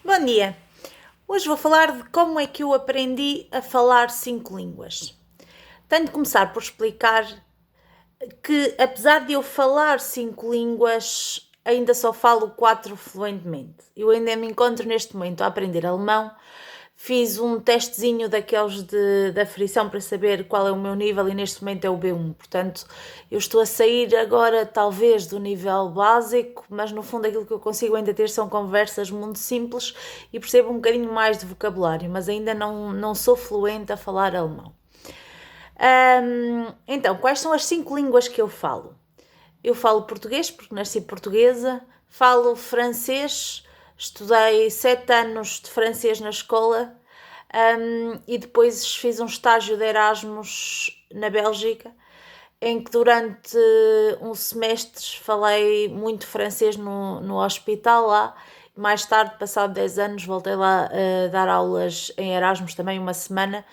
Bom dia! Hoje vou falar de como é que eu aprendi a falar 5 línguas. Tenho de começar por explicar que, apesar de eu falar 5 línguas, ainda só falo 4 fluentemente. Eu ainda me encontro neste momento a aprender alemão. Fiz um testezinho daqueles da aferição para saber qual é o meu nível e neste momento é o B1. Portanto, eu estou a sair agora talvez do nível básico, mas no fundo aquilo que eu consigo ainda ter são conversas muito simples e percebo um bocadinho mais de vocabulário, mas ainda não sou fluente a falar alemão. Então, quais são as 5 línguas que eu falo? Eu falo português, porque nasci portuguesa, falo francês, estudei 7 anos de francês na escola e depois fiz um estágio de Erasmus na Bélgica, em que durante um semestre falei muito francês no hospital lá. Mais tarde, passado 10 anos, voltei lá a dar aulas em Erasmus, também uma semana,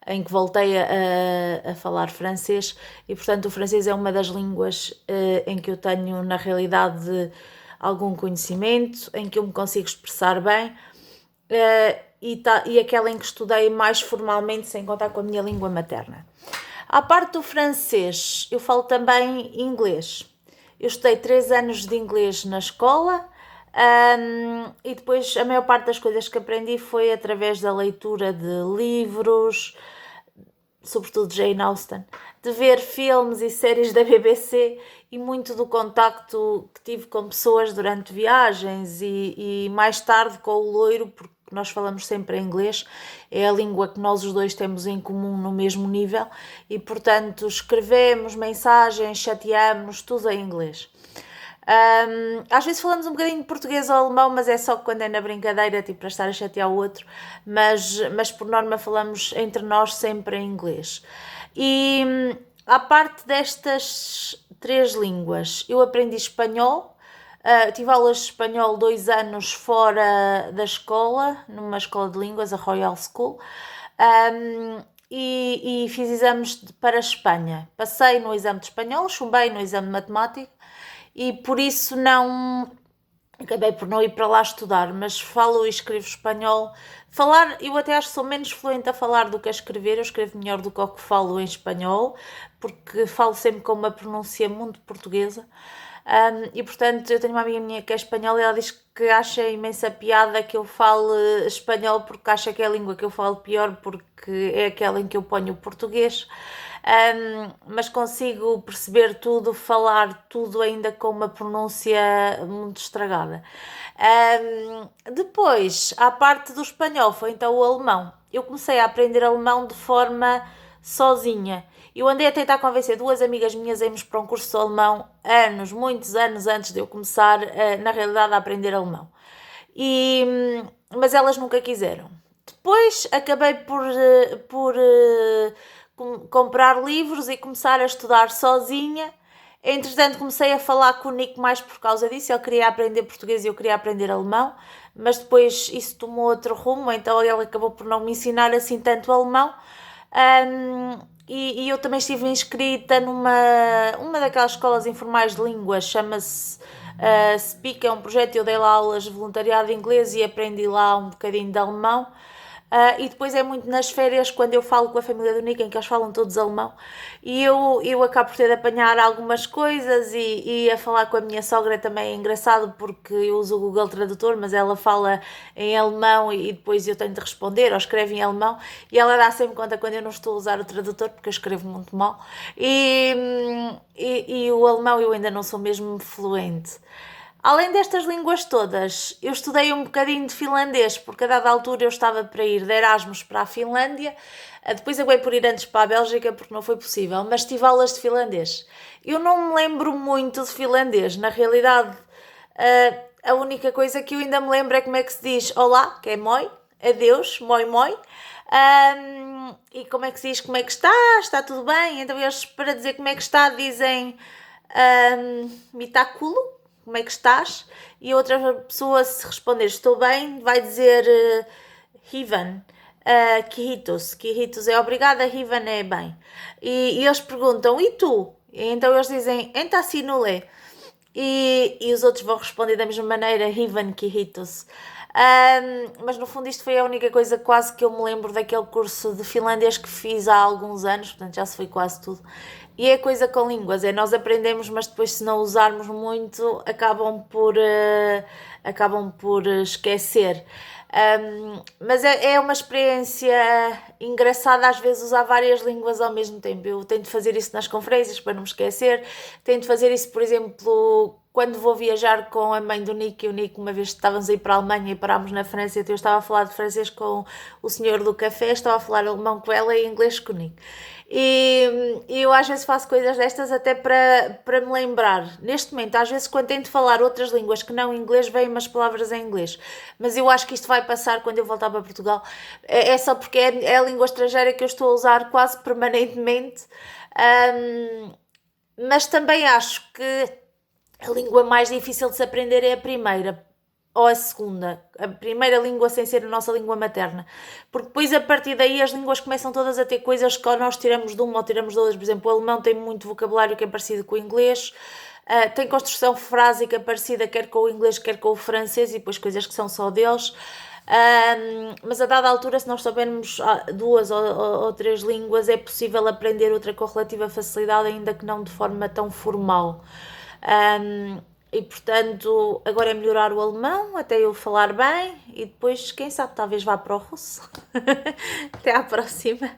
em que voltei a falar francês e, portanto, o francês é uma das línguas em que eu tenho, na realidade, algum conhecimento, em que eu me consigo expressar bem e aquela em que estudei mais formalmente, sem contar com a minha língua materna. À parte do francês, eu falo também inglês. Eu estudei 3 anos de inglês na escola e depois a maior parte das coisas que aprendi foi através da leitura de livros, sobretudo Jane Austen, de ver filmes e séries da BBC e muito do contacto que tive com pessoas durante viagens e mais tarde com o loiro, porque nós falamos sempre em inglês, é a língua que nós os dois temos em comum no mesmo nível e, portanto, escrevemos mensagens, chateamos, tudo em inglês. Às vezes falamos um bocadinho de português ou alemão, mas é só quando é na brincadeira, tipo para estar a chatear o outro, mas por norma falamos entre nós sempre em inglês. E à parte destas 3 línguas, eu aprendi espanhol. Tive aulas de espanhol 2 anos fora da escola, numa escola de línguas, a Royal School, e fiz exames para a Espanha. Passei no exame de espanhol, chumbei no exame de matemática e por isso acabei por não ir para lá estudar, mas falo e escrevo espanhol. Falar, eu até acho que sou menos fluente a falar do que a escrever, eu escrevo melhor do que o que falo em espanhol, porque falo sempre com uma pronúncia muito portuguesa. E portanto eu tenho uma amiga minha que é espanhola e ela diz que acha imensa piada que eu fale espanhol porque acha que é a língua que eu falo pior porque é aquela em que eu ponho o português. Mas consigo perceber tudo, falar tudo ainda com uma pronúncia muito estragada. Depois, à parte do espanhol, foi então o alemão. Eu comecei a aprender alemão de forma sozinha. Eu andei a tentar convencer 2 amigas minhas a irmos para um curso de alemão muitos anos antes de eu começar, na realidade, a aprender alemão. Mas elas nunca quiseram. Depois acabei por comprar livros e começar a estudar sozinha. Entretanto, comecei a falar com o Nico mais por causa disso. Ele queria aprender português e eu queria aprender alemão, mas depois isso tomou outro rumo, então ele acabou por não me ensinar assim tanto alemão. E eu também estive inscrita numa daquelas escolas informais de línguas, chama-se Speak, é um projeto, eu dei lá aulas de voluntariado de inglês e aprendi lá um bocadinho de alemão. E depois é muito nas férias, quando eu falo com a família do Nico, em que eles falam todos alemão, e eu acabo por ter de apanhar algumas coisas e a falar com a minha sogra também é engraçado, porque eu uso o Google Tradutor, mas ela fala em alemão e depois eu tenho de responder, ou escreve em alemão, e ela dá sempre conta quando eu não estou a usar o tradutor, porque eu escrevo muito mal, e o alemão eu ainda não sou mesmo fluente. Além destas línguas todas, eu estudei um bocadinho de finlandês, porque a dada altura eu estava para ir de Erasmus para a Finlândia, depois acabei por ir antes para a Bélgica porque não foi possível, mas tive aulas de finlandês. Eu não me lembro muito de finlandês, na realidade a única coisa que eu ainda me lembro é como é que se diz olá, que é moi, adeus, moi moi, e como é que se diz como é que está tudo bem, então eles para dizer como é que está dizem mitakulo, como é que estás? E a outra pessoa, se responder estou bem, vai dizer Hivan, Kihitos é obrigada, Hivan é bem. E eles perguntam, e tu? E então eles dizem, Entasinule. E os outros vão responder da mesma maneira, Hivan, Kihitos. Mas no fundo isto foi a única coisa quase que eu me lembro daquele curso de finlandês que fiz há alguns anos, portanto já se foi quase tudo. E é coisa com línguas, é nós aprendemos, mas depois se não usarmos muito, acabam por esquecer. Mas é uma experiência engraçada às vezes usar várias línguas ao mesmo tempo. Eu tento fazer isso nas conferências para não me esquecer, tento fazer isso, por exemplo, quando vou viajar com a mãe do Nick e o Nick, uma vez estávamos a ir para a Alemanha e parámos na França, então eu estava a falar de francês com o senhor do café, estava a falar alemão com ela e inglês com o Nick. E eu às vezes faço coisas destas até para me lembrar. Neste momento, às vezes, quando tento falar outras línguas que não inglês, vêm umas palavras em inglês. Mas eu acho que isto vai passar quando eu voltar para Portugal. É só porque é a língua estrangeira que eu estou a usar quase permanentemente. Mas também acho que a língua mais difícil de se aprender é a primeira ou a segunda. A primeira língua sem ser a nossa língua materna. Porque depois, a partir daí, as línguas começam todas a ter coisas que ou nós tiramos de uma ou tiramos de outras. Por exemplo, o alemão tem muito vocabulário que é parecido com o inglês. Tem construção frásica parecida quer com o inglês, quer com o francês, e depois coisas que são só deles. Mas a dada altura, se nós soubermos duas ou três línguas, é possível aprender outra com relativa facilidade, ainda que não de forma tão formal. E portanto, agora é melhorar o alemão até eu falar bem, e depois, quem sabe, talvez vá para o russo. Até à próxima.